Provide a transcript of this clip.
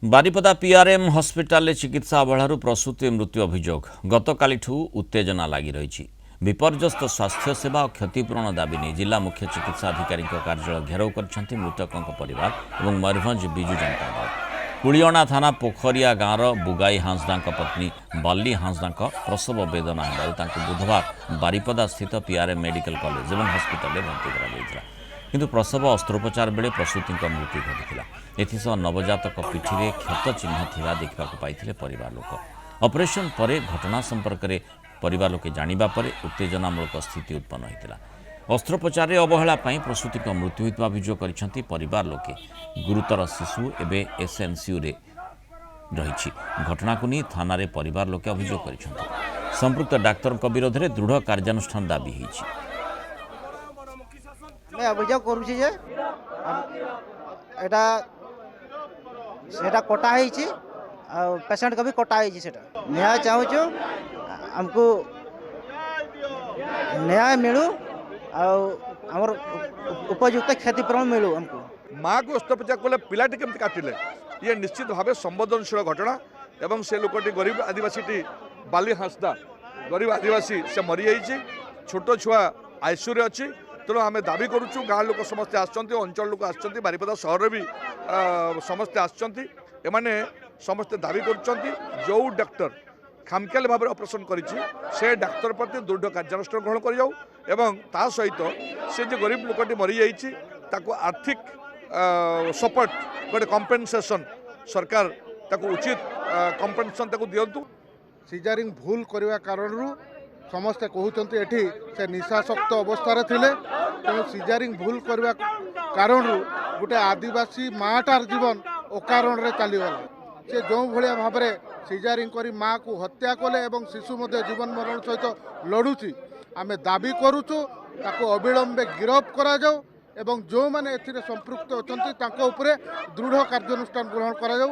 Baripada PRM hospital चिकित्सा अवहेलू प्रसूति मृत्यु अभियोग गतकालिठू उत्तेजना लगी रही। विपर्यस्त स्वास्थ्य सेवा और क्षतिपूरण दाबी नहीं जिला मुख्य चिकित्सा अधिकारी कार्यालय घेराव कर मृतकों परिवार और मयूरभंज विजु जनता दल। कुलियणा थाना पोखरिया गाँवर बुगाई हांसदा पत्नी बाली हांसदा प्रसव वेदना होगा बुधवार बारिपदा स्थित पीआरएम मेडिकल कॉलेज और हस्पिटाल भर्ती कर किंतु प्रसव अस्त्रोपचार बेले प्रसूति मृत्यु घटी। एसह नवजातक पिठी में क्षत चिन्ह थिबा देखा पाई परिवार लोक। ऑपरेशन पर घटना संपर्क में परिवार लोके जानिबा परे उत्तेजनामूलक स्थिति उत्पन्न होता। अस्त्रोपचार अवहेला प्रसूति मृत्यु होता अभियोग कर परिवार लोके। गुरुतर शिशु एवं एसएनसीयू रे रही घटना को नहीं थाना रे परिवार लोके अभियोग कर संपृक्त डाक्तर विरोध में दृढ़ कार्यानुष्ठान दाबी होती। मैं अभियोग करुँचे सेटा कटा पेशेंट को भी कटा न्याय चाहूँ आमको न्याय मिलू आमर उपयुक्त क्षतिपूरण मिलू हमको। माँ को अस्त्रोपचार कले पिलाटी केमती काटिले ये निश्चित भाव संवेदनशील घटना एवं से लोकटी गरीब आदिवासी बाली हांसदा गरीब आदिवासी से मरी जाइए छोट छुआ आईसीयू अच्छी तेणु आम दाबी करुचु गाँ लोक समस्ते अंचल लोक आसछन्ति बारिपदा सहर भी समस्ते आसछन्ति एमाने समस्ते दाबी करुछन्ति जो डॉक्टर खामखियाली भाव ऑपरेशन करिछि से डाक्तर प्रति दृढ़ कार्यानुष्ठान ग्रहण कर जाऊ एवं ता सहित से जो गरीब लोकटी मरी जाइछि ताको आर्थिक सपोर्ट गोटे कम्पेनसेशन सरकार ताको उचित कम्पेनसेशन ताको दियंतु। सिजारिंग भूल करने कारण समस्ते कहते एठी से निशाशक्त अवस्था थिले तेणु सिजारिंग भूल करने कारण गोटे आदिवासी माटार जीवन अकारण रे चलीगला से जो भाया भाव में सिजारिंग करी माँ को हत्या कले एवं शिशु मध्य जीवन मरण सहित लड़ुची आम दाबी करुचु ताको अविलंबे गिरफ करा जाऊ एवं जो माने एथिरे संपृक्त अछंती ताको उपरे दृढ़ कार्यानुष्ठान ग्रहण करा जाऊ।